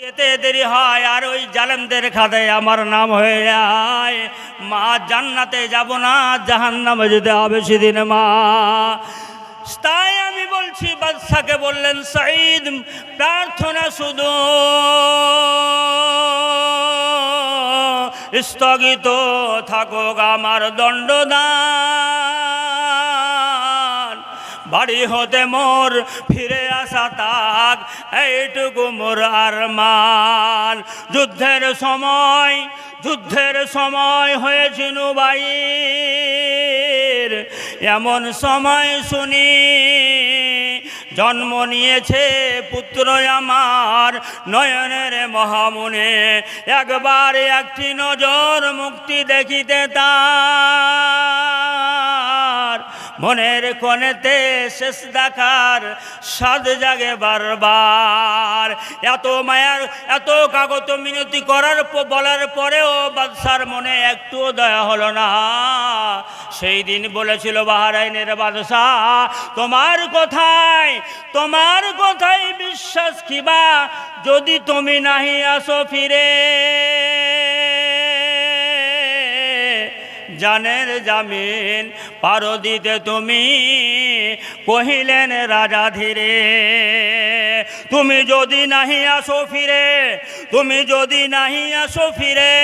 যেতে দেরি হয় আর ওই জালেমদের খাতায় আমার নাম হয়ে যায়। মা জান্নাতে যাব না, জাহান্নামে যেতে হবে সেদিন মা। তাই আমি বলছি, বাদশাকে বললেন, সাঈদ প্রার্থনা শুধু স্থগিত থাকুক আমার দণ্ডদান, বাড়ি হতে মোর ফিরে আসা তাক এইটুকু মোর আরমান। যুদ্ধের সময় হয়েছিল বাইর, এমন সময় শুনি জন্ম নিয়েছে পুত্র আমার নয়নের মহামুনে। একবার একটি নজর মুক্তি দেখিতে তার, মনের কোণেতে শেষ দেখার স্বাদ জাগে বারবার। এত মায়ার এত কাগত মিনতি বলার পরেও বাদশার মনে একটুও দয়া হলো না। সেই দিন বলেছিল বাহরাইনের বাদশাহ, তোমার কথাই বিশ্বাস কিবা, যদি তুমি নাহি আসো ফিরে, জানের জামিন পারো দিতে তুমি, কহিলেন রাজা ধীরে। তুমি যদি নাহি আসো ফিরে,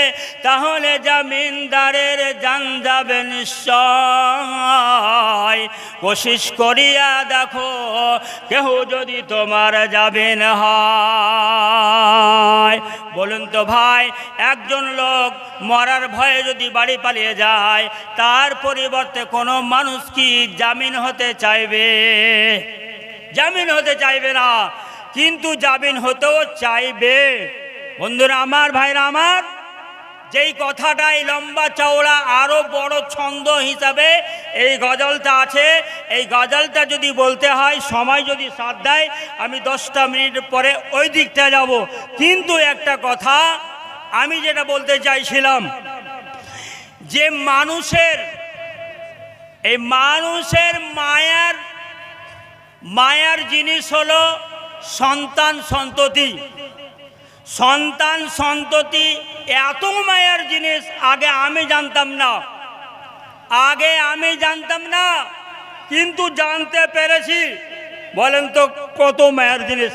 তাহলে জামিনদারের জান যাবে নিশ্চয়। কোশিশ করিয়া দেখো কেহ যদি তোমার জামিন হয়। বলুন তো ভাই, একজন লোক মরার ভয়ে যদি বাড়ি পালিয়ে যায়, তার পরিবর্তে কোনো মানুষ কি জামিন হতে চাইবে? জামিন হতে চাইবে না, কিন্তু জামিন হতেও চাইবে। বন্ধুরা আমার, ভাইরা আমার, যেই কথাটাই লম্বা চওড়া আরো বড় ছন্দ হিসাবে এই গজলটা আছে, এই গজলটা যদি বলতে হয়, সময় যদি সাথ দেয়, আমি 10টা মিনিট পরে ওই দিকটা যাব। কিন্তু একটা কথা আমি যেটা বলতে চাইছিলাম, যে মানুষের মায়ার জিনিস হলো সন্তান সন্ততি। এত মায়ার জিনিস আগে আমি জানতাম না, কিন্তু জানতে পেরেছি। বলেন তো কত মায়ার জিনিস।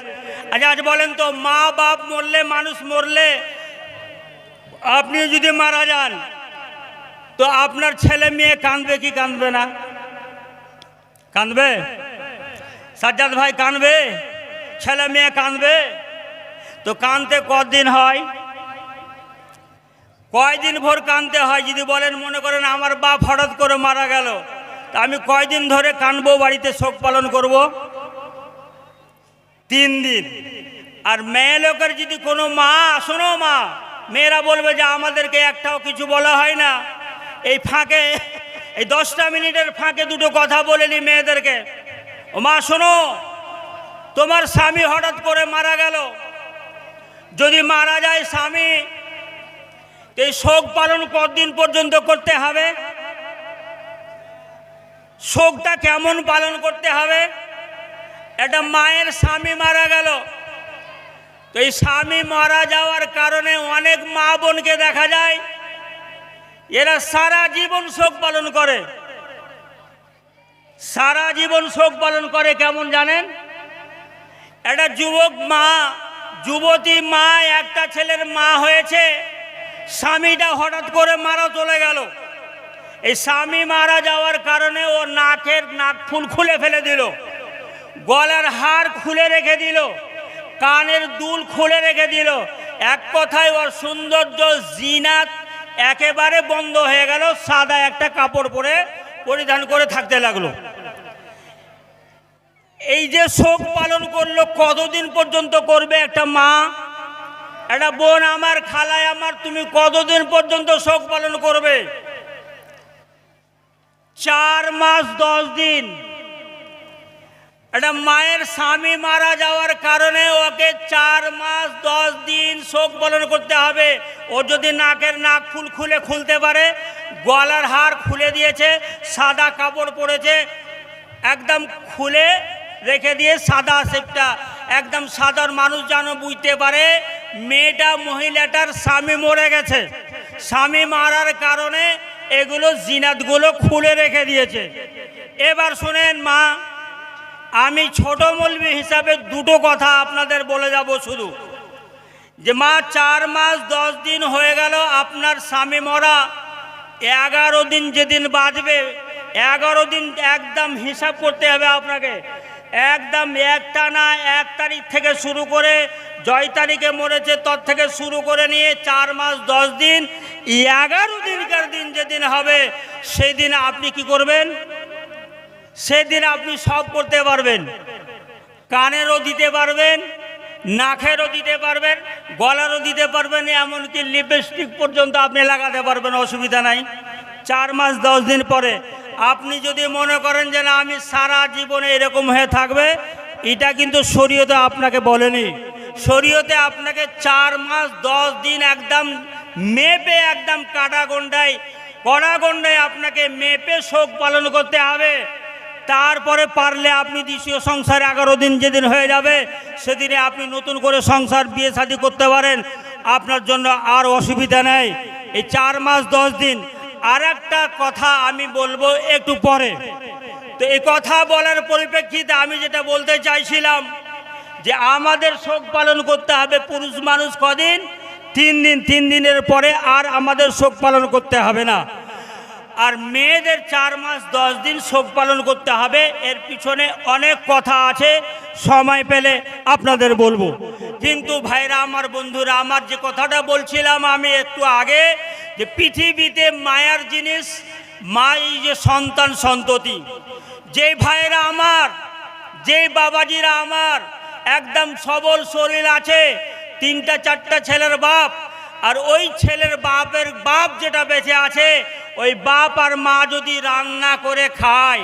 আচ্ছা আজ বলেন তো, মা বাপ মরলে, মানুষ মরলে, আপনি যদি মারা যান তো আপনার ছেলে মেয়ে কাঁদবে কি কাঁদবে না? কাঁদবে? সাজ্জাদ ভাই কাঁদবে? ছেলে মেয়ে কাঁদবে? তো কাঁদতে কদিন হয়? কয়দিন ভোর কাঁদতে হয়? যদি বলেন, মনে করেন আমার বাপ হঠাৎ করে মারা গেল, তা আমি কয়দিন ধরে কাঁদবো, বাড়িতে শোক পালন করব? 3 দিন। আর মেয়ে লোকের যদি কোনো মা, শোনো মা, মেয়েরা বলবে যে আমাদেরকে একটাও কিছু বলা হয় না। এই ফাঁকে, এই 10টা মিনিটের ফাঁকে দুটো কথা বলে নি মেয়েদেরকে। ও মা শোনো, তোমার স্বামী হঠাৎ করে মারা গেল, যদি মারা যায় স্বামী, এই শোক পালন কতদিন পর্যন্ত করতে হবে? শোকটা কেমন পালন করতে হবে? একটা মায়ের স্বামী মারা গেল, তো এই স্বামী মারা যাওয়ার কারণে অনেক মা বোনকে দেখা যায় এরা সারা জীবন শোক পালন করে। সারা জীবন শোক পালন করে কেমন জানেন? একটা যুবতী মা, একটা ছেলের মা হয়েছে, স্বামীটা হঠাৎ করে মারা চলে গেল। এই স্বামী মারা যাওয়ার কারণে ও নাক ফুল খুলে ফেলে দিল, গলার হার খুলে রেখে দিল, কানের দুল খুলে রেখে দিল। এক কথায় ওর সৌন্দর্য জিনাত একেবারে বন্ধ হয়ে গেল। সাদা একটা কাপড় পরিধান করে থাকতে লাগলো। এই যে শোক পালন করলো, কতদিন পর্যন্ত করবে একটা মা? একটা বোন আমার, খালায় আমার, তুমি কতদিন পর্যন্ত শোক পালন করবে? 4 মাস 10 দিন। একটা মায়ের স্বামী মারা যাওয়ার কারণে ওকে 4 মাস 10 দিন শোক পালন করতে হবে। ও যদি নাকের নাক ফুল খুলতে পারে, গলার হার খুলে দিয়েছে, সাদা কাপড় পরেছে, একদম খুলে রেখে দিয়ে সাদা সেপটা একদম সাধারণ মানুষ যেন বুঝতে পারে মেয়েটা মহিলাটার স্বামী মরে গেছে, স্বামী মারার কারণে এগুলো জিনাতগুলো খুলে রেখে দিয়েছে। এবার শুনেন মা, আমি ছোট মৌলবি হিসাবে দুটো কথা আপনাদের বলে যাব শুধু, যে মা 4 মাস 10 দিন হয়ে গেল আপনার স্বামী মরা, 11 দিন যেদিন বাঁচবে 11 দিন একদম হিসাব করতে হবে আপনাকে, একদম একটা না 1 তারিখ থেকে শুরু করে জয় তারিখে মরেছে তর থেকে শুরু করে নিয়ে 4 মাস 10 দিন 11 দিনকার দিন যেদিন হবে সেদিন আপনি কি করবেন? সেদিন আপনি সব করতে পারবেন, কানেরও দিতে পারবেন, নাকেরও দিতে পারবেন, গলারও দিতে পারবেন, এমনকি লিপস্টিক পর্যন্ত আপনি লাগাতে পারবেন, অসুবিধা নাই। 4 মাস 10 দিন পরে আপনি যদি মনে করেন যে না আমি সারা জীবনে এরকম হয়ে থাকবে, এটা কিন্তু শরীয়তে আপনাকে বলেনি। শরীয়তে আপনাকে 4 মাস 10 দিন একদম মেপে, একদম কড়াগন্ডায় আপনাকে মেপে শোক পালন করতে হবে। তারপরে পারলে আপনি দ্বিতীয় সংসার 11 দিন যেদিন হয়ে যাবে সেদিনে আপনি নতুন করে সংসার বিয়ে শাদী করতে পারেন, আপনার জন্য আর অসুবিধা নেই। এই 4 মাস 10 দিন। আর একটা কথা আমি বলবো একটু পরে। তো এই কথা বলার পরিপ্রেক্ষিতে আমি যেটা বলতে চাইছিলাম যে আমাদের শোক পালন করতে হবে পুরুষ মানুষ কদিন? 3 দিন। 3 দিনের পরে আর আমাদের শোক পালন করতে হবে না। আর মেয়েদের 4 মাস 10 দিন শোক পালন করতে হবে। এর পিছনে অনেক কথা আছে, সময় পেলে আপনাদের বলবো। কিন্তু ভাইরা আমার, বন্ধুরা আমার, যে কথাটা বলছিলাম আমি একটু আগে, যে পৃথিবীতে মায়ার জিনিস মাই, যে সন্তান সন্ততি। যে ভাইরা আমার, যে বাবাজিরা আমার একদম সবল শরীর আছে, 3টা 4টা ছেলের বাপ, আর ওই ছেলের বাপের বাপ যেটা বেঁচে আছে, ওই বাপ আর মা যদি রান্না করে খায়,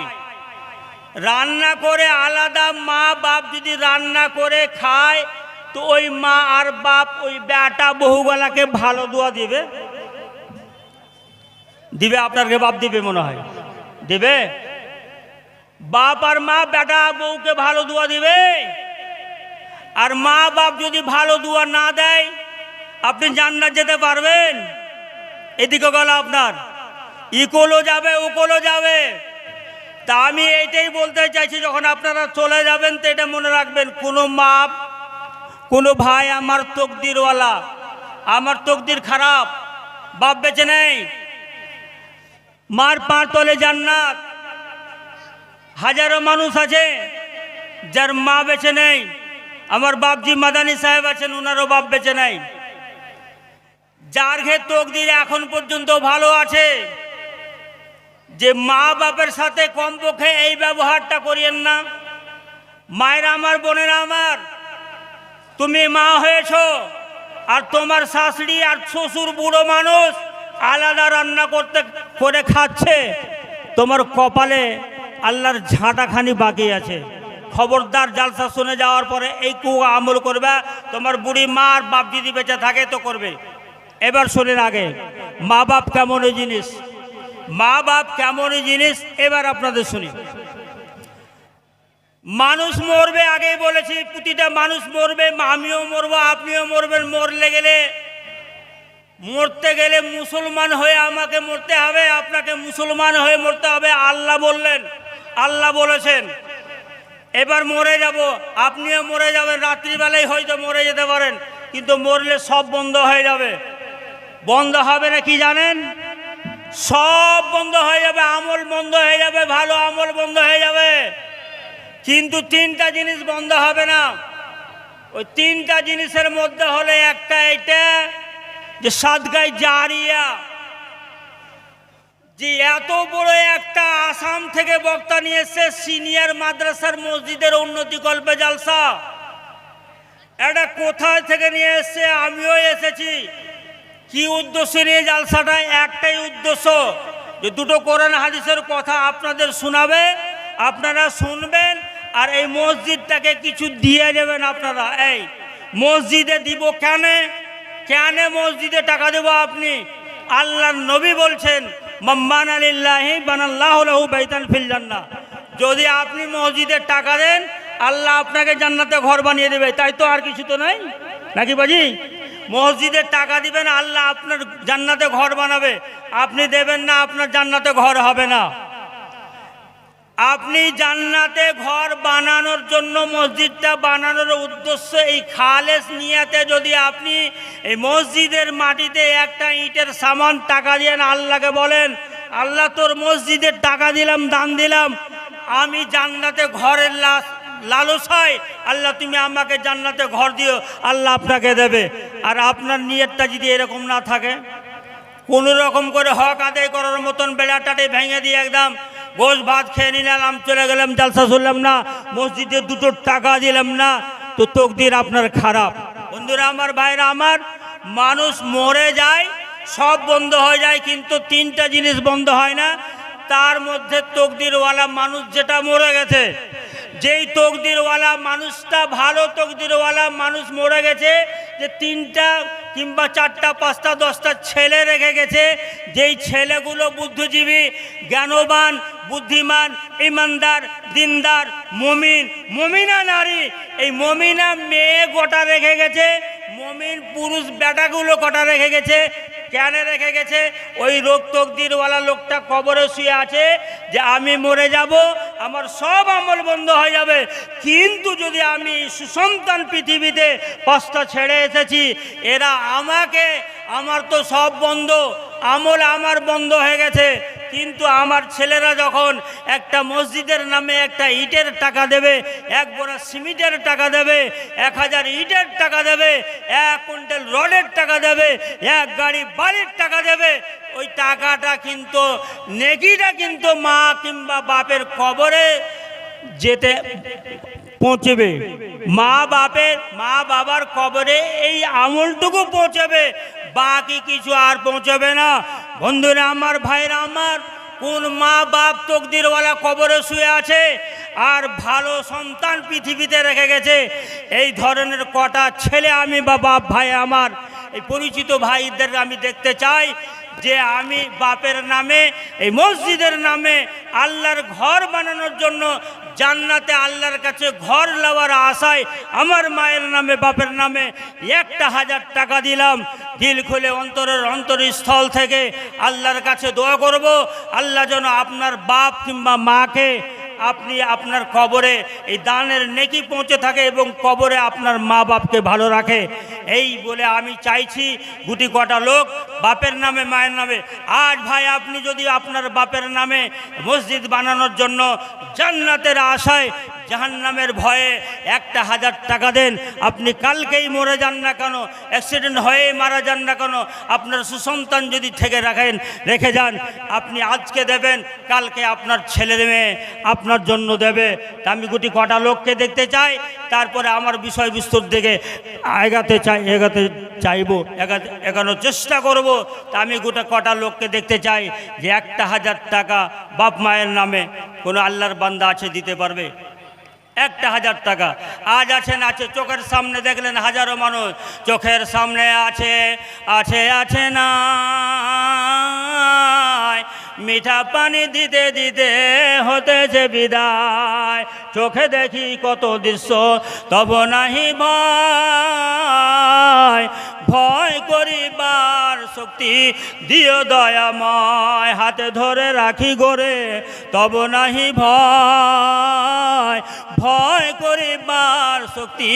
রান্না করে আলাদা মা বাপ যদি রান্না করে খায়, তো ওই মা আর বাপ ওই বেটা বহুবেলাকে ভালো দোয়া দিবে? দিবে? আপনাকে বাপ দিবে মনে হয়? দিবে? বাপ আর মা বেটা বউকে ভালো দোয়া দিবে? আর মা বাপ যদি ভালো দোয়া না দেয় আপনি জান্নাত যেতে পারবেন? এদিকে গেল আপনার ইকোলো যাবে, ওকোলো যাবে। তা আমি এইটাই বলতে চাইছি, যখন আপনারা চলে যাবেন তো এটা মনে রাখবেন, কোনো মা, কোনো ভাই আমার তকদিরওয়ালা, আমার তকদির খারাপ, বাপ বেঁচে নেই, মার পাঁচ তলে জান্নাত। হাজারো মানুষ আছে যার মা বেঁচে নেই। আমার বাপজি মাদানী সাহেব আছেন, ওনারও বাপ বেঁচে নেই। যার ঘে তকদির এখন পর্যন্ত ভালো আছে, যে মা বাপের সাথে কমপক্ষে এই ব্যবহারটা করিয়েন না। মায়েরা আমার, বোনেরা আমার, তুমি মা হয়েছ আর তোমার শাশুড়ি আর শ্বশুর বুড়ো মানুষ আলাদা রান্না করে খাচ্ছে, তোমার কপালে আল্লাহর ঝাঁটাখানি বাকি আছে। খবরদার, জালসা শুনে যাওয়ার পরে এই আমল করবে। তোমার বুড়ি মা আর বাপ যদি বেঁচে থাকে তো করবে। এবার শোনেন আগে, মা বাপ কেমন জিনিস, মা বাপ কেমন জিনিস এবার আপনাদের শুনি। মানুষ মরবে, আগেই বলেছি, প্রতিটা মানুষ মরবে, আমিও মরবো, আপনিও মরবেন। মরতে গেলে মুসলমান হয়ে আমাকে মরতে হবে, আপনাকে মুসলমান হয়ে মরতে হবে। আল্লাহ বললেন, আল্লাহ বলেছেন। এবার মরে যাব, আপনিও মরে যাবেন, রাত্রিবেলায় হয়তো মরে যেতে পারেন, কিন্তু মরলে সব বন্ধ হয়ে যাবে। বন্ধ হবে না কি জানেন? সব বন্ধ হয়ে যাবে, আমল বন্ধ হয়ে যাবে, ভালো আমল বন্ধ হয়ে যাবে। কিন্তু 3টা জিনিস বন্ধ হবে না। ওই 3টা জিনিসের মধ্যে হলে একটা এটা, যে সাদগায়ে জারিয়া। যে এত বড় একটা আসাম থেকে বক্তা নিয়ে এসছে, সিনিয়র মাদ্রাসার মসজিদের উন্নতি কল্পে জালসা। এটা কোথায় থেকে নিয়ে এসছে? আমিও এসেছি। কি উদ্দেশ্য নিয়ে জালসাটা? একটাই উদ্দেশ্য, যে দুটো কোরআন হাদিসের কথা আপনাদের শোনাবে, আপনারা শুনবেন, আর এই মসজিদটাকে কিছু দিয়ে যাবেন আপনারা। এই মসজিদে দিব কেন? মসজিদে টাকা দেব আপনি? আল্লাহর নবী বলছেন, মাম্মান আলিল্লাহি বানাল্লাহু লাহু বাইতান ফিল জান্নাহ। যদি আপনি মসজিদের টাকা দেন, আল্লাহ আপনাকে জান্নাতে ঘর বানিয়ে দেবে। তাই তো, আর কিছু তো নাই। নাকি বাজি? মসজিদের টাকা দিবেন, আল্লাহ আপনার জান্নাতে ঘর বানাবে। আপনি দেবেন না, আপনার জান্নাতে ঘর হবে না। আপনি জান্নাতে ঘর বানানোর জন্য মসজিদটা বানানোর উদ্দেশ্য এই খালেস নিয়াতে যদি আপনি এই মসজিদের মাটিতে একটা ইটের সামান টাকা দিয়ে আল্লাহকে বলেন, আল্লাহ তোর মসজিদের টাকা দিলাম, দান দিলাম, আমি জান্নাতে ঘরের লালসায়, আল্লাহ তুমি আমাকে জান্নাতে ঘর দিও, আল্লাহ আপনাকে দেবে। আর আপনার নিয়তটা যদি এরকম না থাকে, কোনো রকম করে হক আদায় করার মতন বেড়াটাটে ভেঙে দিয়ে একদম গোশ ভাত খেয়ে নিলাম, চলে গেলাম, জালসা শুনলাম না, মসজিদে দুটো টাকা দিলাম না, তো তকদির আপনার খারাপ। বন্ধুরা আমার, ভাইরা আমার, মানুষ মরে যায়, সব বন্ধ হয়ে যায়, কিন্তু তিনটা জিনিস বন্ধ হয় না। তার মধ্যে তকদিরওয়ালা মানুষ যেটা মরে গেছে, যেই তকদিরওয়ালা মানুষটা, ভালো তকদিরওয়ালা মানুষ মরে গেছে, যে তিনটা কিংবা চারটা, পাঁচটা, 10টা ছেলে রেখে গেছে, যেই ছেলেগুলো বুদ্ধিজীবী, জ্ঞানবান, বুদ্ধিমান, ইমানদার, দিনদার, মমিনা নারী, এই মমিনা মেয়ে গোটা রেখে গেছে, মমিন পুরুষ বেটাগুলো গোটা রেখে গেছে। কেন রেখে গেছে? ওই রোগ তকদিরওয়ালা লোকটা কবরে শুয়ে আছে যে আমি মরে যাব, আমার সব আমল বন্ধ হয়ে যাবে, কিন্তু যদি আমি সুসন্তান পৃথিবীতে 5টা ছেড়ে এসেছি, এরা আমাকে, আমার তো সব বন্ধ, আমল আমার বন্ধ হয়ে গেছে, কিন্তু আমার ছেলেরা যখন একটা মসজিদের নামে একটা ইটের টাকা দেবে, 1 বোরা সিমেন্টের টাকা দেবে, 1000 ইটের টাকা দেবে, 1 কুইন্টাল রডের টাকা দেবে, 1 গাড়ি বালির টাকা দেবে, ওই টাকাটা কিন্তু, নেকিটা কিন্তু মা কিংবা বাপের কবরে যেতে পৌঁছবে। মা বাবার কবরে এই আমলটুকু পৌঁছবে, বাকি কিছু আর পৌঁছবে না। বন্ধুরা আমার, ভাইরা আমার, কোন মা বাপ তকদিরওয়ালা কবরে শুয়ে আছে আর ভালো সন্তান পৃথিবীতে রেখে গেছে, এই ধরনের কটা ছেলে আমি বা বাপ ভাই আমার, এই পরিচিত ভাইদের আমি দেখতে চাই যে আমি বাপের নামে, এই মসজিদের নামে আল্লাহর ঘর বানানোর জন্য জান্নাতে আল্লাহর কাছে ঘর নেওয়ার আশায় আমার মায়ের নামে, বাপের নামে 1000 টাকা দিলাম। দিল খুলে অন্তরের অন্তরস্থল থেকে আল্লাহর কাছে দোয়া করব, আল্লাহ যেন আপনার বাপ কিংবা মাকে আপনি আপনার কবরে এই দানের নেকি পৌঁছে থাকে এবং কবরে আপনার মা বাপকে ভালো রাখে। এই বলে আমি চাইছি গুটি কটা লোক বাপের নামে, মায়ের নামে, আজ ভাই আপনি যদি আপনার বাপের নামে মসজিদ বানানোর জন্য জান্নাতের আশায় জাহান্নামের ভয়ে 1000 টাকা দেন, আপনি কালকেই মরে যান না কেন, অ্যাক্সিডেন্ট হয়ে মারা যান না কেন, আপনার সুসন্তান যদি থেকে রেখে যান, আপনি আজকে দেবেন, কালকে আপনার ছেলে মেয়ে আপনার জন্য দেবে। তা আমি গুটি কটা লোককে দেখতে চাই, তারপরে আমার বিষয় বিস্তর দিকে এগানোর চেষ্টা করব। তা আমি গোটা কটা লোককে দেখতে চাই যে 1000 টাকা বাপ মায়ের নামে কোনো আল্লাহর বান্দা আছে দিতে পারবে? 1000 টাকা আজ আছেন, আছে, চোখের সামনে দেখলেন হাজারো মানুষ, চোখের সামনে আছে না, মিঠা পানি দিতে দিতে হতেছে বিদায়, চোখে দেখি কত দৃশ্য তব নাহি ভয় করিবার শক্তি দিও দয়াময়, হাতে ধরে রাখি গোরে তব নাহি ভয় করিবার শক্তি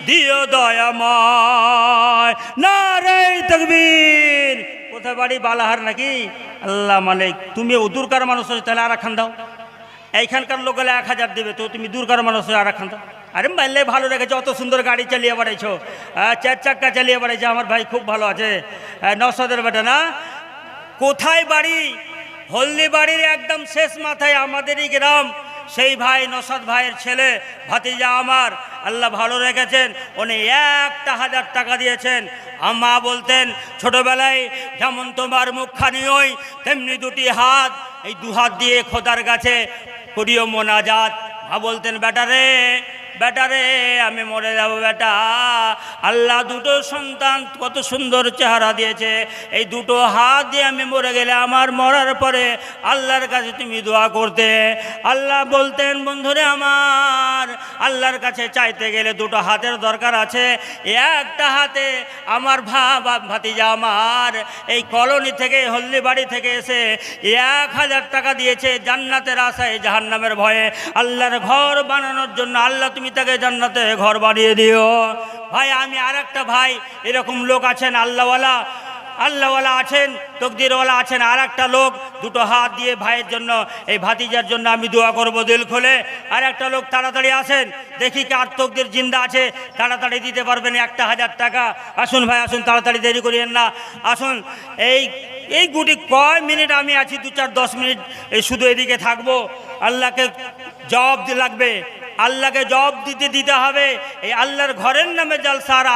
দিও দয়াময়। নারে তাকবীর। কোথায় বাড়ি? বালাহার নাকি? আল্লাহ মালিক, তুমি দূরকার মানুষ হচ্ছে, তাহলে আর খান দাও। এইখানকার লোক গেলে 1000 দেবে, তো তুমি দূরকার মানুষ হয়ে আর খান দাও। আরে মাইলে ভালো রেখেছো, অত সুন্দর গাড়ি চালিয়ে বেড়াইছো, 4 চাক্কা চালিয়ে বেড়াইছো, আমার ভাই খুব ভালো আছে, নওশাদের বেটা না? কোথায় বাড়ি? হলদিবাড়ির একদম শেষ মাথায় আমাদেরই গ্রাম। সেই ভাই নওশাদ ভাইয়ের ছেলে ভাতিজা আমার, আল্লাহ ভালো রেখেছেন, উনি 1000 টাকা দিয়েছেন। মা বলতেন ছোটবেলায়, যেমন তোমার মুখখানি ওই তেমনি 2টি হাত, এই 2 হাত দিয়ে খোদার কাছে করিও মোনাজাত। মা বলতেন বেটা রে, বেটারে আমি মরে যাব বেটা, আল্লাহ দুটো সন্তান কত সুন্দর চেহারা দিয়েছে, এই দুটো হাত দিয়ে আমি মরে গেলে আমার মরার পরে আল্লাহর কাছে তুমি দোয়া করতে। আল্লাহ বলতেন বন্ধুরে আমার, আল্লাহর কাছে চাইতে গেলে দুটো হাতের দরকার আছে। একটা হাতে আমার ভাতিজা আমার এই কলোনি থেকে হলদিবাড়ি থেকে এসে 1000 টাকা দিয়েছে জান্নাতের আশায় জাহান্নামের ভয়ে আল্লাহর ঘর বানানোর জন্য। আল্লাহ তুমি তাকে জান্নাতে ঘর বানিয়ে দিও। ভাই আমি আর একটা ভাই, এরকম লোক আছেন আল্লাহওয়ালা আছেন, তকদিরওয়ালা আছেন। আর একটা লোক দুটো হাত দিয়ে ভাইয়ের জন্য, এই ভাতিজার জন্য আমি দোয়া করব দিল খুলে। আর একটা লোক তাড়াতাড়ি আসেন, দেখি কার তকদির জিন্দা আছে, তাড়াতাড়ি দিতে পারবেন 1000 টাকা। আসুন ভাই আসুন, তাড়াতাড়ি দেরি করিয়েন না, আসুন। এই গুটি কয় মিনিট আমি আছি, 2-4-10 মিনিট শুধু এদিকে থাকবো। আল্লাহকে জবাব লাগবে, আল্লাহকে জবাব দিতে হবে। এই আল্লাহর ঘরের নামে জলসা, আর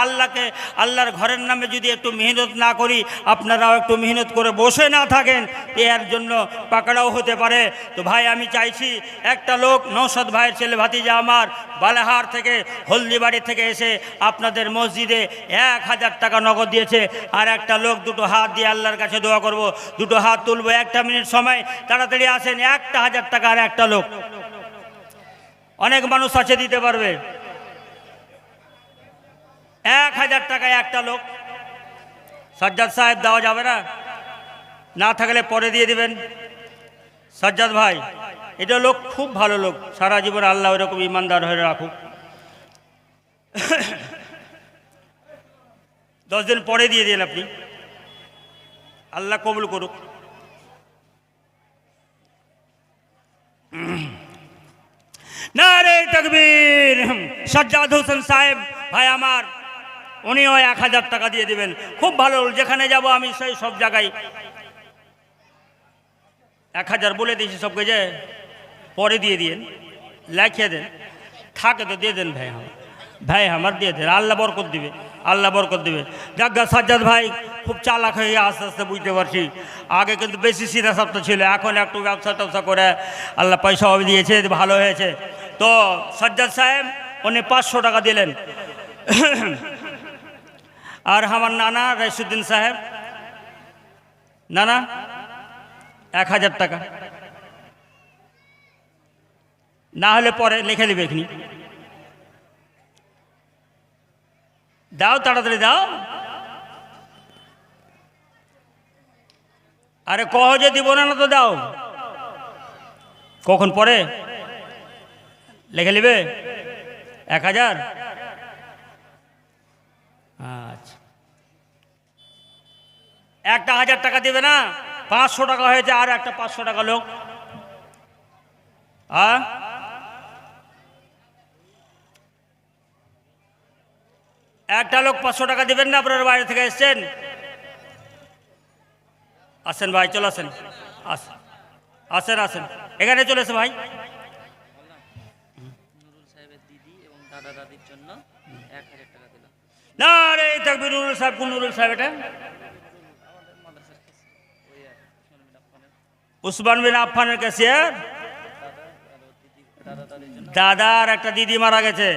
আল্লাহর ঘরের নামে যদি একটু মেহনত না করি, আপনারাও একটু মেহনত করে বসে না থাকেন, এর জন্য পাকড়াও হতে পারে। তো ভাই আমি চাইছি, একটা লোক নৌশদ ভাইয়ের ছেলে ভাতিজা আমার বালাহার থেকে হলদিবাড়ি থেকে এসে আপনাদের মসজিদে 1000 টাকা নগদ দিয়েছে। আর একটা লোক দুটো হাত দিয়ে আল্লাহর কাছে দোয়া করব, দুটো হাত তুলবো, 1 মিনিট সময়, তাড়াতাড়ি আসেন। 1000 টাকা আর একটা লোক, অনেক মানুষ আছে দিতে পারবে। 1000 টাকায় একটা লোক। সাজ্জাদ সাহেব দেওয়া যাবে না? না থাকলে পরে দিয়ে দিবেন। সাজ্জাদ ভাই এটা লোক খুব ভালো লোক, সারা জীবন আল্লাহ ওরকম ইমানদার হয়ে রাখুক। 10 দিন পরে দিয়ে দিন আপনি, আল্লাহ কবুল করুক। নারে তাকবীর। সাজ্জাদ হোসেন সাহেব ভাই আমার, উনিও 1000 টাকা দিয়ে দিবেন। খুব ভালো, যেখানে যাব আমি সেই সব জায়গায় 1000 বলে দিয়েছি সবকে, যে পরে দিয়ে দিন, লিখে দেন, থাকে তো দিয়ে দেন ভাই আমার দিয়ে দেন, আল্লাহ বরকত দিবে, আল্লাহ বরকত দিবে। জাগা সাজ্জাদ ভাই খুব চালাক হয়ে আস্তে আস্তে বুঝতে পারছি। আগে কিন্তু বেশি সিধা সাপটা ছিল, এখন একটু ব্যবসা টবসা করে আল্লাহ পয়সাও দিয়েছে, ভালো হয়েছে। তো সাজ্জাদ সাহেব উনি 500 টাকা দিলেন। আর আমার নানা রাইসুদ্দিন সাহেব, নানা 1000 টাকা, না হলে পরে লিখে দেবে এখানে। দাও তাড়াতাড়ি দাও। আরে কহ যে দিব না, তো দাও, কখন পরে লিখে নেবে 1000। আচ্ছা, একটা 1000 টাকা দিবে না, 500 টাকা হয়েছে। আর একটা 500 টাকা লোক, একটা লোক 500 টাকা দিবেন না? আপনার বাইরে থেকে এসছেন, আসেন ভাই, চলে আসেন, আসেন আসেন, এখানে চলে এসে ভাই। নুরুল সাহেবের দিদি এবং দাদা দাদির জন্য 1000 টাকা দিলাম। না রে তাকবীর। নুরুল সাহেব, কোন নুরুল সাহেব এটা? উসমান বিন আফফানের ক্যাশিয়ার। দাদার একটা দিদি মারা গেছে,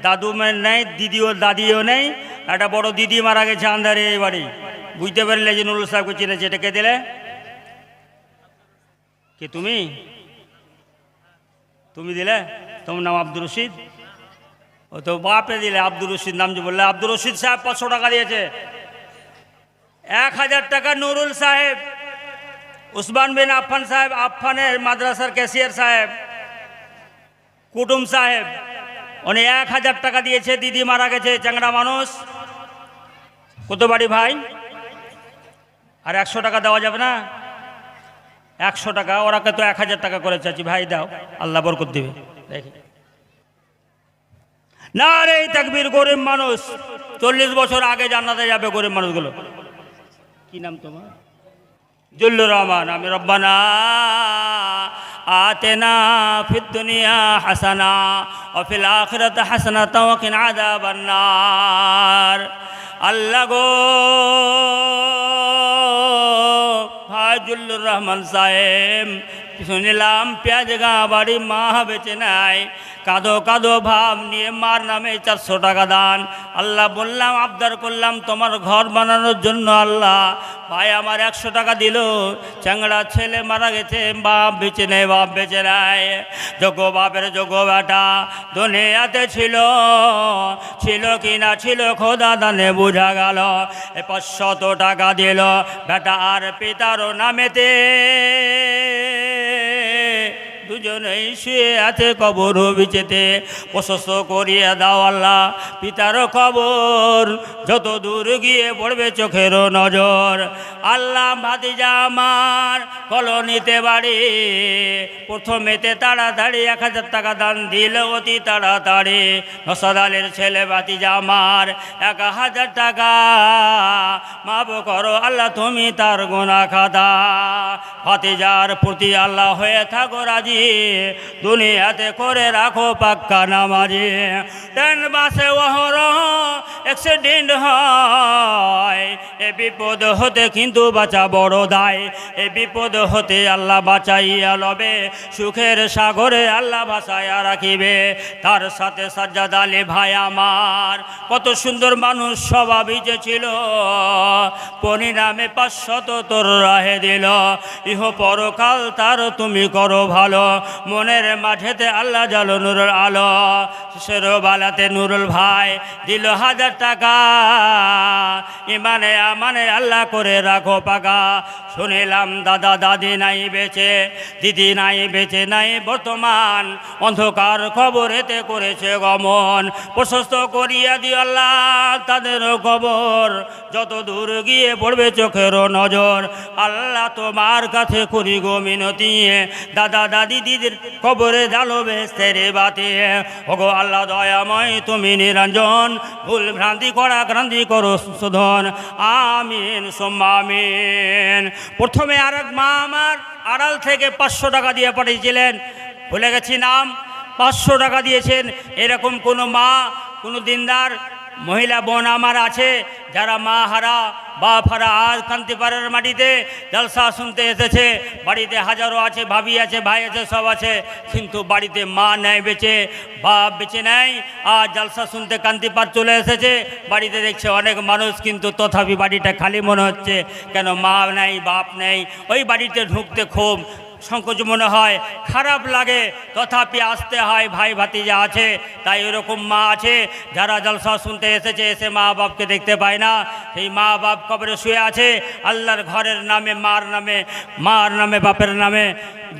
দাদু নেই, দিদিও দাদিও নেই, একটা বড় দিদি মারা গেছে আন্ধারে এই বাড়ি। বুঝতে পারলে যে নুরুল সাহেবকে চিনেছে। এটা কে দিলে? কে তুমি? তুমি দিলে? তোমার নাম আব্দুর রশিদ? ও তো বাপে দিলে, আব্দুর রশিদ নাম যে বললে। আব্দুর রশিদ সাহেব 500 টাকা দিয়েছে। 1000 টাকা নুরুল সাহেব, উসমান বিন আফফান সাহেব, আফফানের মাদ্রাসার ক্যাশিয়ার সাহেব, কুটুম সাহেব, উনি 1000 টাকা দিয়েছে। দিদি মারা গেছে, চ্যাংড়া মানুষ। কত বাড়ি ভাই? আর 100 টাকা দেওয়া যাবে না? 100 টাকা, ওরাকে তো 1000 টাকা করে চাচ্ছি। ভাই দাও, আল্লাহ বরকত দিবে। দেখি না রে তাকবীর। গরিব মানুষ 40 বছর আগে জান্নাতে যাবে গরিব মানুষগুলো। কি নাম তোমার? জুল্লুর রহমান। আমি রব্বানা আতেনা ফিদ দুনিয়া হাসানা ওয়া ফিল আখিরাতি হাসানাতাও ওয়া কিনা আযাবান নার। আল্লাহ গো, ভাই জুল্লুর রহমান সাহেব শুনিলাম পেঁয়াজগা বাড়ি মা বেঁচে নাই, কাঁদো কাঁদো ভাব নিয়ে মার নামে 400 টাকা দান। আল্লাহ বললাম, আবদার করলাম তোমার ঘর বানানোর জন্য আল্লাহ। ভাই আমার 100 টাকা দিল, চ্যাংড়া ছেলে মারা গেছে, বাপ বেঁচে নেই, বাপ বেঁচে নেয়। যোগ্য বাপের যোগ্য বেটা দুনিয়াতে ছিল কি না ছিল খোদা দানে বোঝা গেল। 500 টাকা দিল বেটা আর পিতারও নামেতে, দুজনেই শুয়ে আছে কবর বিচেতে। প্রশস্ত করিয়া দাও আল্লাহ পিতার কবর, যত দূর গিয়ে পড়বে চোখের নজর। আল্লাহ ভাতিজা আমার কলোনিতে বাড়ি, প্রথমেতে তাড়াতাড়ি 1000 টাকা দান দিল অতি তাড়াতাড়ি। নসাদ আলীর ছেলে ভাতিজা আমার 1000 টাকা মাফ করো আল্লাহ তুমি তার গুনাহ খাতা। ভাতিজার প্রতি আল্লাহ হয়ে থাকো রাজি, দুনিয়াতে করে রাখো পাক্কা নামাজি। ট্রেন বাসে অহরহ অ্যাক্সিডেন্ট হয়, এ বিপদ হতে কিন্তু বাঁচা বড় দায়। এ বিপদ হতে আল্লাহ বাঁচাইয়া লবে, সুখের সাগরে আল্লাহ ভাসাইয়া রাখিবে। তার সাথে সাজ্জাদ আলী ভাই আমার কত সুন্দর মানুষ স্বভাবই যে ছিল, পরিণামে 500 তোর রাহে দিল। ইহ পরকাল তার তুমি করো ভালো, মনের মাঠেতে আল্লাহ জালো নুরুল আলো। শেরবালাতে নুরুল ভাই দিল 1000 টাকা, ইমানে আমানে আল্লাহ করে রাখো পাকা। শুনিলাম দাদা দাদি নাই বেঁচে, দিদি নাই বেঁচে নাই বর্তমান, অন্ধকার খবরেতে করেছে গমন। প্রশস্ত করিয়া দিও আল্লাহ তাদের কবর, যত দূর গিয়ে পড়বে চোখের নজর। আল্লাহ তোমার কাছে করি গো মিনতি, দাদা দাদি দিদির কবরে জালো বেহেশতের বাতি। ওগো আল্লাহ দয়াময় তুমি নিরঞ্জন, ভুল ভ্রান্তি করা ক্রান্তি করো শোধন। আমিন সুম্মা আমিন। প্রথমে আরেক মা আমার আড়াল থেকে 500 টাকা দিয়ে পাঠিয়েছিলেন, ভুলে গেছি নাম, 500 টাকা দিয়েছেন। এরকম কোনো মা, কোনো দিনদার মহিলা বোন আমার আছে যারা মা হারা বাপ হারা আজ কান্তিপাড়ার মাটিতে জলসা শুনতে এসেছে। বাড়িতে হাজারো আছে, ভাবি আছে, ভাই আছে, সব আছে, কিন্তু বাড়িতে মা নেয় বেঁচে, বাপ বেঁচে নেয়। আর জলসা শুনতে কান্তিপাড় চলে এসেছে, বাড়িতে দেখছে অনেক মানুষ, কিন্তু তথাপি বাড়িটা খালি মনে হচ্ছে। কেন? মা নেই, বাপ নেই। ওই বাড়িতে ঢুকতে খুব সংকোচ মনে হয়, খারাপ লাগে, তথাপি আসতে হয়, ভাই ভাতিজা আছে। তাই এরকম মা আছে যারা জলসা শুনতে এসেছে, এসে মা বাপকে দেখতে পায় না। সেই মা বাপ কবরে শুয়ে আছে। আল্লাহর ঘরের নামে, মার নামে বাপের নামে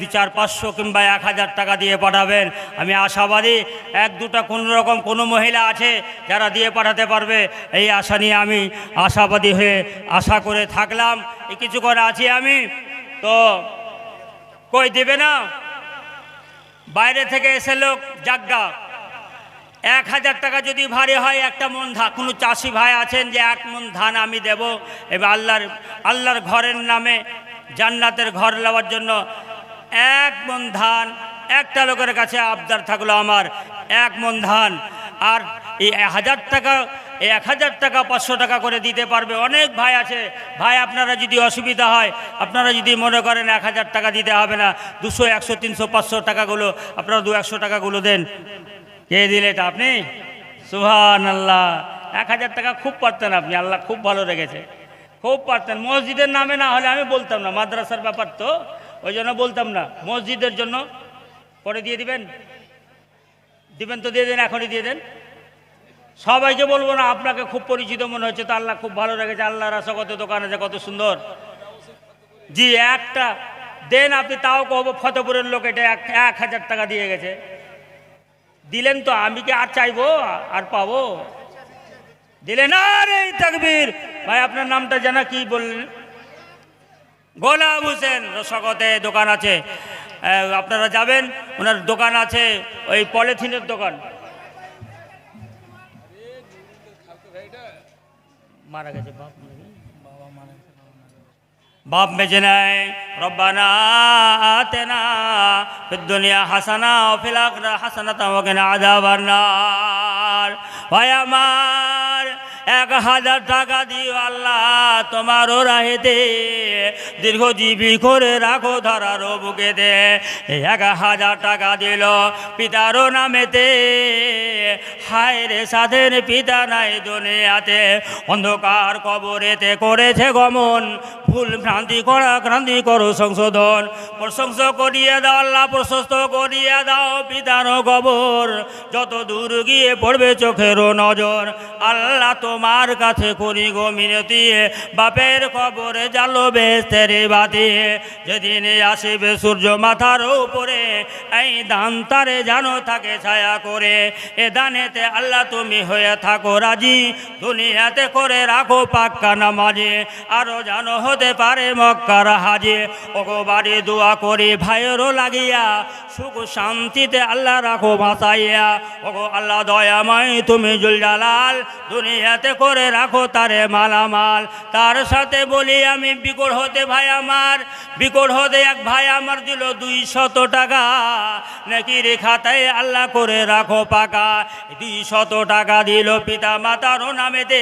200-500 কিংবা 1000 টাকা দিয়ে পাঠাবেন। আমি আশাবাদী 1-2টা কোনো রকম কোনো মহিলা আছে যারা দিয়ে পাঠাতে পারবে, এই আশা নিয়ে আমি আশাবাদী হয়ে আশা করে থাকলাম। এই কিছুক্ষণ আছি আমি, তো কই দেবে না? বাইরে থেকে এসে লোক জাগা 1000 টাকা যদি ভারী হয়, একটা মন ধান, কোনো চাষি ভাই আছেন যে 1 মন ধান আমি দেব। এবার আল্লাহর ঘরের নামে জান্নাতের ঘর নেওয়ার জন্য 1 মন ধান, একটা লোকের কাছে আবদার থাকলো আমার 1 মন ধান। আর এই 1000 টাকা, এই 1000 টাকা 500 টাকা করে দিতে পারবে অনেক ভাই আছে। ভাই আপনারা যদি অসুবিধা হয়, আপনারা যদি মনে করেন 1000 টাকা দিতে হবে না, 200, 100, 300, 500 টাকাগুলো আপনারা 200 টাকাগুলো দেন। কে দিলে এটা? আপনি? সুবহানাল্লাহ। 1000 টাকা খুব পারতেন আপনি, আল্লাহ খুব ভালো রেখেছে, খুব পারতেন। মসজিদের নামে না হলে আমি বলতাম না, মাদ্রাসার ব্যাপার তো ওই জন্য বলতাম না। মসজিদের জন্য পরে দিয়ে দিবেন তো দিয়ে দেন, এখনই দিয়ে দেন। সবাইকে বলবো না, আপনাকে খুব পরিচিত মনে হচ্ছে, তো আল্লাহ খুব ভালো রেখেছে। আল্লাহর আশা কত দোকান আছে, কত সুন্দর। জি একটা দেন আপনি, তাও কহবো ফতেপুরের লোক এটা 1000 টাকা দিয়ে গেছে। দিলেন তো, আমি কি আর চাইবো আর পাবো? দিলেন। আরে তাকবীর। ভাই আপনার নামটা জানা কি বললেন? গোলাম হোসেন। রসগতে দোকান আছে, আপনারা যাবেন, ওনার দোকান আছে, ওই পলিথিনের দোকান। মারা গেছে বাপ বেঁচে নেয়। রব্বানা আতেনা ফিদ দুনিয়া হাসানা ওয়া ফিল আখিরাতি হাসানাতান ওয়া কিনা আযাবান নার। ভাই আমার 1000 টাকা দিও আল্লাহ তোমারও রাহেতে দীর্ঘজীবী করে রাখো ধরার বুকেতে। 1000 টাকা দিল পিতারও নামেতে, হায় রে সাধের পিতা নাই দুনিয়াতে, অন্ধকার কবরেতে করেছে গমন, ভুল ভ্রান্তি করা ক্রান্তি করো সংশোধন, প্রশংসা করিয়ে দাও আল্লাহ প্রশস্ত করিয়ে দাও পিতারও কবর, যত দূর গিয়ে পড়বে চোখেরও নজর, আল্লাহ তোমার কাছে করি গো মিনতি, বাপের কবরে জালো বেস্তের বাতি, যেদিন আসিবে সূর্য মাথার উপরে, এই দান তারে জানো থাকে ছায়া করে, এ দানেতে আল্লাহ তুমি হয়ে থাকো রাজি, দুনিয়াতে করে রাখো পাক্কা নামাজি, আরো জানো হতে পারে মক্কার হাজি, ওগো বাড়ি দোয়া করি ভাইয়েরও লাগিয়া, সুখ শান্তিতে আল্লাহ রাখো বাঁচাইয়া, ওগো আল্লাহ দয়াময় তুমি জুল জালাল, দুনিয়াতে করে রাখো তারে মালামাল, তার সাথে বলি আমি বিকট হতে ভাই আমার, বিকট হতে এক ভাই আমার দিল 200 টাকা, নাকি রে খাতায় আল্লাহ করে রাখো পাকা, 200 টাকা দিল পিতা মাতারও নামেতে,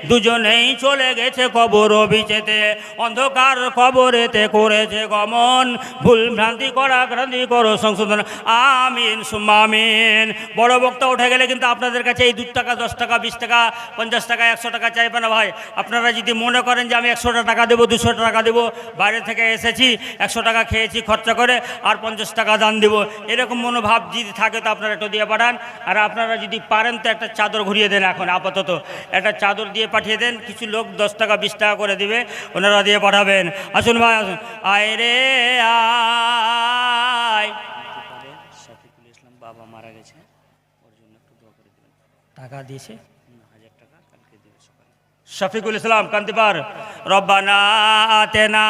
দুজনেই চলে গেছে কবর বিচেতে, অন্ধকার কবরেতে করেছে গমন, ভুল ভ্রান্তি করা ক্রান্তি করো সংশোধন, আমিন সুম্মা আমিন। বড় বক্তা উঠে গেলে কিন্তু আপনাদের কাছে এই 2 টাকা 10 টাকা 20 টাকা 50 টাকা 100 টাকা চাইবে না ভাই। আপনারা যদি মনে করেন যে আমি 100 টাকা দেবো 200 টাকা দেবো, বাইরে থেকে এসেছি 100 টাকা খেয়েছি খরচা করে আর 50 টাকা দান দেবো, এরকম মনোভাব যদি থাকে তো আপনারা একটু দিয়ে পাঠান। আর আপনারা যদি পারেন তো একটা চাদর ঘুরিয়ে দেন, এখন আপাতত একটা চাদর দিয়ে পাঠিয়ে দেন, কিছু লোক 10 টাকা 20 টাকা করে দিবে, ওনারা দিয়ে পাঠাবেন। আসুন ভাই আসুন, আয় রে আয়। শফিকুল ইসলাম বাবা মারা গেছে, ওর জন্য একটু দোয়া করে দেবেন। টাকা দিয়েছে 1000 টাকা কালকে দেবে সকালে। শফিকুল ইসলাম কান্তিপার। রব্বানা আতেনা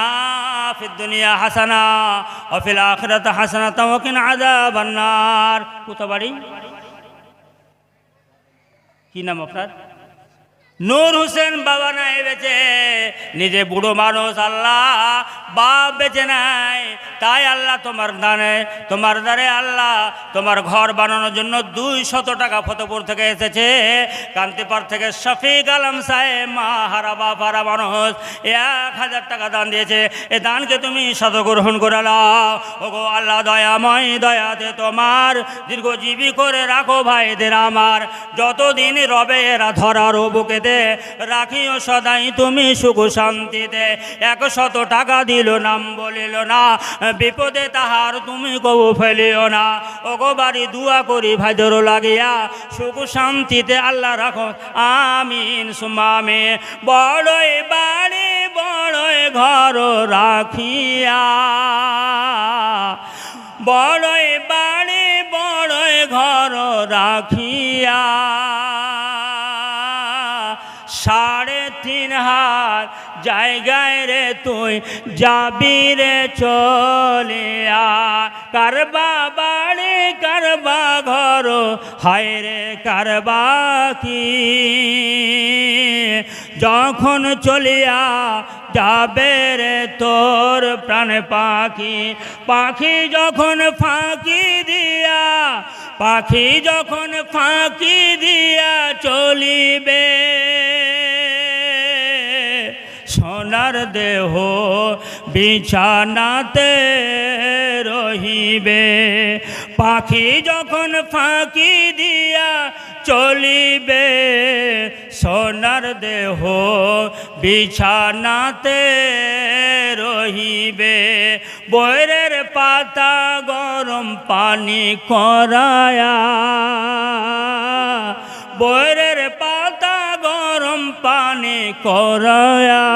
ফিদ দুনিয়া হাসানা ওয়া ফিল আখিরাতি হাসানাতাও ওয়া কিনা আযাবান নার। কোথা বাড়ি? কি নাম আপনার? নূর হোসেন। বাবা নাই বেঁচে, নিজে বুড়ো মানুষ, আল্লাহ বাপ বেঁচে নাই, তাই আল্লাহ তোমার দানে তোমার দ্বারে আল্লাহ তোমার ঘর বানানোর জন্য 200 টাকা ফতেপুর থেকে এসেছে, কান্তিপার থেকে শফিক আলম সাহেব মা হারা বাপ হারা মানুষ 1000 টাকা দান দিয়েছে। এ দানকে তুমি শতগ্রহণ করে নাও। ওগো আল্লাহ দয়াময়, দয়াতে তোমার দীর্ঘজীবী করে রাখো ভাইদের আমার, যতদিন রবে এরা ধরার বুকে রাখিও সদাই তুমি সুখ শান্তিতে। 100 টাকা দিল নাম বলিল না, বিপদে তাহার তুমি কবু ফেলিও না। ওগো বাড়ি দুয়া করি ভাইদের লাগিয়া, সুখ শান্তিতে আল্লাহ রাখো আমিন সুম্মা আমিন। বড়ই বাড়ি বড়ই ঘর রাখিয়া, বড়ই বাড়ি বড়ই ঘর রাখিয়া, 3.5 হাত জায়গায় রে তুই যাবি রে চলিয়া, কারবা বাড়ি কারবা ঘর হায় রে কারবা কি, যখন চলিয়া যাবে রে তোর প্রাণ পাখি, পাখি যখন ফাঁকি দিয়া, পাখি যখন ফাঁকি দিয়া চলিবে, সোনার দেহ বিছানাতে রহিবে, পাখি যখন ফাঁকি দিয়া চলিবে, সোনার দেহ বিছানাতে রহিবে। বৈরের পাতা গরম পানি করায়া, বৈরের পাতা গরম পানি করায়া,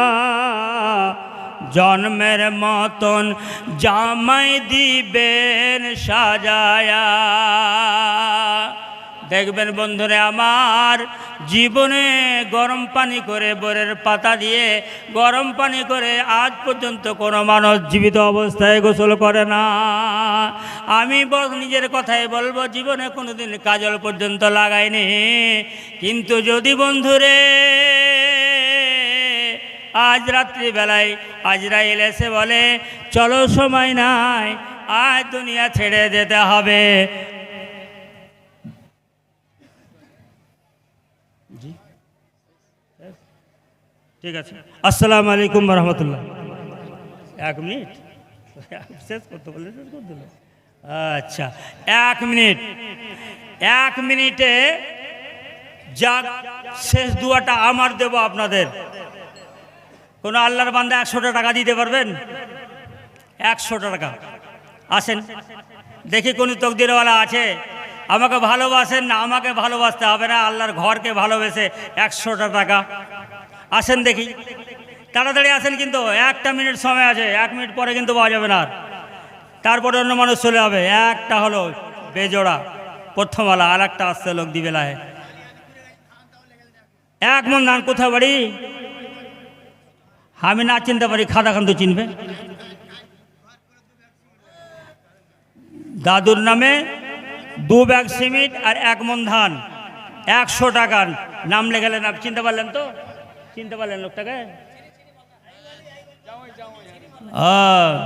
জন্মের মতন জামাই দিবেন সাজায়া। দেখবেন বন্ধুরা আমার, জীবনে গরম পানি করে বরের পাতা দিয়ে গরম পানি করে আজ পর্যন্ত কোনো মানুষ জীবিত অবস্থায় গোসল করে না। আমি নিজের কথাই বলবো, জীবনে কোনোদিন কাজল পর্যন্ত লাগাইনি। কিন্তু যদি বন্ধুরে আজ রাত্রিবেলায় আজরাইল এসে বলে চলো সময় নাই, আজ দুনিয়া ছেড়ে যেতে হবে, ঠিক আছে, আসসালামু আলাইকুম রহমতুল্লাহ। 1 মিনিট শেষ করতে বললে শেষ করে দিল। আচ্ছা 1 মিনিট, 1 মিনিটে যাক শেষ দুয়াটা আমার দেব আপনাদের। কোনো আল্লাহর বান্দা 100টা টাকা দিতে পারবেন? 100টা টাকা। আসেন দেখি কোন তকদিরওয়ালা আছে। আমাকে ভালোবাসেন না, আমাকে ভালোবাসতে হবে না, আল্লাহর ঘরকে ভালোবেসে 100টা টাকা। আসেন দেখি, তাড়াতাড়ি আসেন, কিন্তু 1টা মিনিট সময় আছে, 1 মিনিট পরে কিন্তু পাওয়া যাবে না। তারপরে অন্য মানুষ চলে যাবে। একটা হলো বেজোড়া প্রথমওয়ালা, আর একটা আসছে লোক দিবেলায়। 1 মন ধান। কোথায় বাড়ি? আমি না চিনতে পারি, খাদা খান তো চিনবে। দাদুর নামে 2 ব্যাগ সিমেন্ট আর 1 মন ধান, 100 টাকা। নাম লেখালেন, আপনি চিনতে পারলেন তো? চিনতে পারলেন লোকটাকে?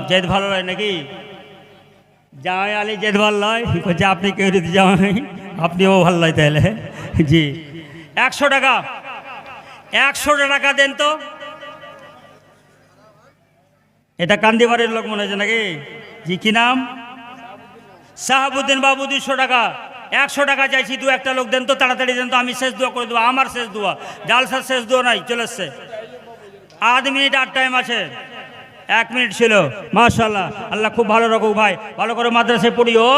জেদ ভালো নয় নাকি? জামাই আলী জেদ ভালো নয়, বলছে আপনি কেউ যদি জামাই, আপনিও ভালো নয় তাহলে। জি 100 টাকা, 100 টাকা দেন তো। এটা কান্দিবাড়ির লোক মনে হচ্ছে নাকি? জি কি নাম? শাহাবুদ্দিন বাবু। 200 টাকা। 100 টাকা চাইছি, 2-1টা লোক দেন তো, তাড়াতাড়ি দেন তো, আমি শেষ দোয়া করে দেবো। আমার শেষ দোয়া, জালসার শেষ দোয়া নাই, চলে এসছে। 8 মিনিট আর টাইম আছে, 1 মিনিট ছিল। মাশাআল্লাহ, আল্লাহ খুব ভালো রাখুক ভাই, ভালো করে মাদ্রাসায় পড়িও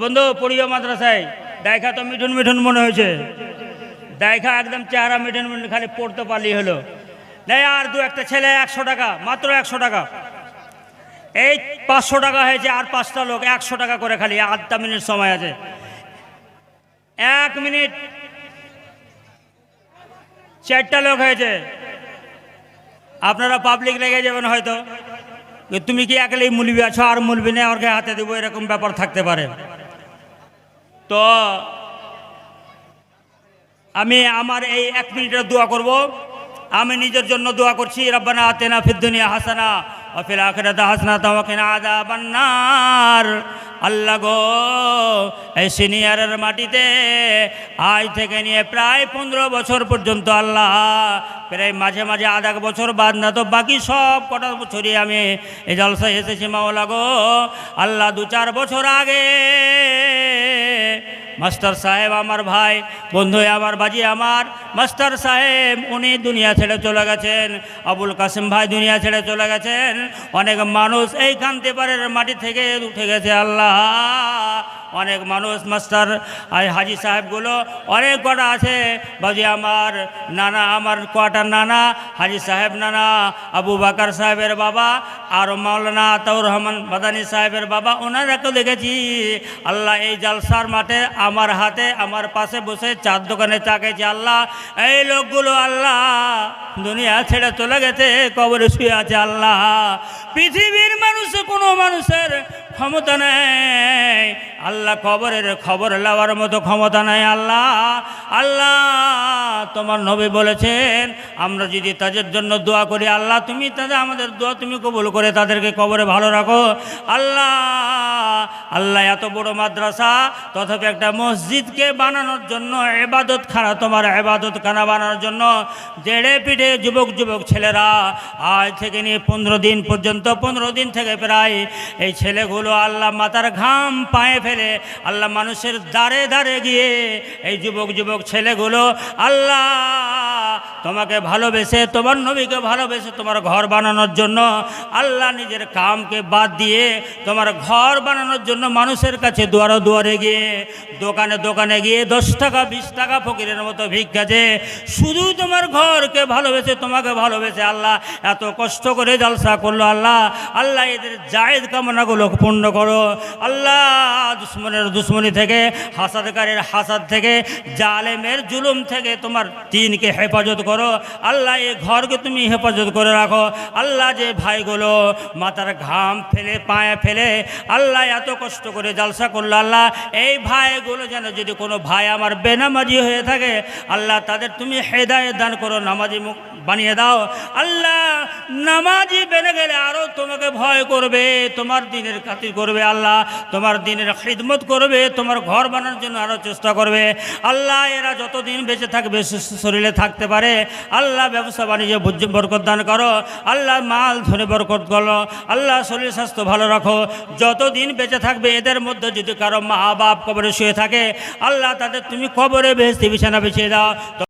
বন্ধু, পড়িও মাদ্রাসায়। দেখা তো মিঠুন মিঠুন মনে হয়েছে, দেখা একদম চেহারা মিঠুন মিঠুন, খালি পড়তে পারলেই হলো। নেই আর 2-1টা ছেলে 100 টাকা, মাত্র 100 টাকা। এই 500 টাকা হয়েছে, আর 5টা লোক 100 টাকা করে, খালি 8টা মিনিট সময় আছে। 1 মিনিট, 4টা লোক হয়েছে। আপনারা পাবলিক লেগে যাবেন হয়তো, তুমি কি একলাই মুলবি আছো আর মুলবি নেই, ওরকে হাতে দেবো, এরকম ব্যাপার থাকতে পারে। তো আমি আমার এই 1 মিনিটের দোয়া করব। আমি নিজের জন্য দোয়া করছি, রব্বানা আতিনা ফিদ দুনিয়া হাসানা ওয়া ফিল আখিরাতি হাসানাতাও ওয়া কিনা আযাবান নার। আল্লাহ গো, এই সিনিয়রের মাটিতে আজ থেকে নিয়ে প্রায় 15 বছর পর্যন্ত, আল্লাহ প্রায় মাঝে মাঝে আধা বছর বাদ না তো বাকি সব কটা বছরই আমি এই জলসায় এসেছি মাওলা গো। আল্লাহ 2-4 বছর আগে মাস্টার সাহেব আমার ভাই বন্ধু, আমার বাজি, আমার মাস্টার সাহেব উনি দুনিয়া ছেড়ে চলে গেছেন। আবুল কাসিম ভাই দুনিয়া ছেড়ে চলে গেছেন। অনেক মানুষ এই কান্তিপাড়ের মাটি থেকে উঠে গেছে আল্লাহ। অনেক মানুষ মাস্টার হাজি সাহেবগুলো অনেক কটা আছে বাজি, আমার নানা, আমার কটা নানা, হাজি সাহেব নানা, আবু বাকার সাহেবের বাবা, আর মাওলানা আতাউর রহমান মাদানী সাহেবের বাবা, ওনারাকেও দেখেছি আল্লাহ এই জালসার মাঠে আমার হাতে আমার পাশে বসে চার দোকানে চা খেয়েছি। আল্লাহ এই লোকগুলো আল্লাহ দুনিয়া ছেড়ে চলে গেছে, কবরে শুয়ে আছে। আল্লাহ পৃথিবীর মানুষে কোনো মানুষের ক্ষমতা নেই আল্লাহ, কবরের খবর নেওয়ার মতো ক্ষমতা নেই আল্লাহ। আল্লাহ তোমার নবী বলেছেন আমরা যদি তাদের জন্য দোয়া করি, আল্লাহ তুমি তাদের, আমাদের দোয়া তুমি কবুল করে তাদেরকে কবরে ভালো রাখো আল্লাহ। আল্লাহ এত বড় মাদ্রাসা, তথাপি একটা মসজিদকে বানানোর জন্য, ইবাদতখানা, তোমার ইবাদতখানা বানানোর জন্য জেড়ে পিঠে যুবক যুবক ছেলেরা আজ থেকে নিয়ে 15 দিন পর্যন্ত, 15 দিন থেকে প্রায় এই ছেলেগুলো আল্লাহ মাথার ঘাম পায়ে ফেলে আল্লাহ মানুষের দ্বারে দ্বারে গিয়ে এই যুবক যুবক ছেলেগুলো আল্লাহ তোমাকে ভালোবেসে, তোমার নবীকে ভালোবেসে তোমার ঘর বানানোর জন্য আল্লাহ নিজের কামকে বাদ দিয়ে তোমার ঘর বানানোর জন্য মানুষের কাছে দুয়ারে দুয়ারে গিয়ে, দোকানে দোকানে গিয়ে 10 টাকা 20 টাকা ফকিরের মতো ভিক্ষাছে, শুধু তোমার ঘরকে ভালোবেসে, তোমাকে ভালোবেসে আল্লাহ এত কষ্ট করে জলসা করলো আল্লাহ। আল্লাহ এদের জায়েজ কামনাগুলো পূর্ণ করো আল্লাহ। দুশ্মনের দুশ্মনী থেকে, হাসাদকারের হাসাদ থেকে, জালেমের জুলুম থেকে তোমার দিনকে হেফাজত করো আল্লাহ। এই ঘরকে তুমি হেফাজত করে রাখো আল্লাহ। যে ভাইগুলো মাথার ঘাম ফেলে পায়ে ফেলে আল্লাহ এত কষ্ট করে জালসা করলো আল্লাহ, এই ভাইগুলো যেন, যদি কোনো ভাই আমার বেনামাজি হয়ে থাকে আল্লাহ তাদের তুমি হেদায়েত দান করো, নামাজি বানিয়ে দাও আল্লাহ। নামাজি বেনে গেলে আরও তোমাকে ভয় করবে, তোমার দিনের খাতির করবে আল্লাহ, তোমার দিনের খিদমত করবে, তোমার ঘর বানানোর জন্য আরও চেষ্টা করবে। আল্লাহ এরা যতদিন বেঁচে থাকবে, সুস্থ শরীরে থাকতে পারে, আল্লাহ ব্যবসা বাণিজ্যে বরকত দান করো, আল্লাহ মাল ধরে বরকত করো, আল্লাহ শরীর স্বাস্থ্য ভালো রাখো। যতদিন বেঁচে থাকবে এদের মধ্যে যদি কারো মা বাপ কবরে শুয়ে থাকে, আল্লাহ তাদের তুমি কবরে বেহেশতি বিছানা বিছিয়ে দাও।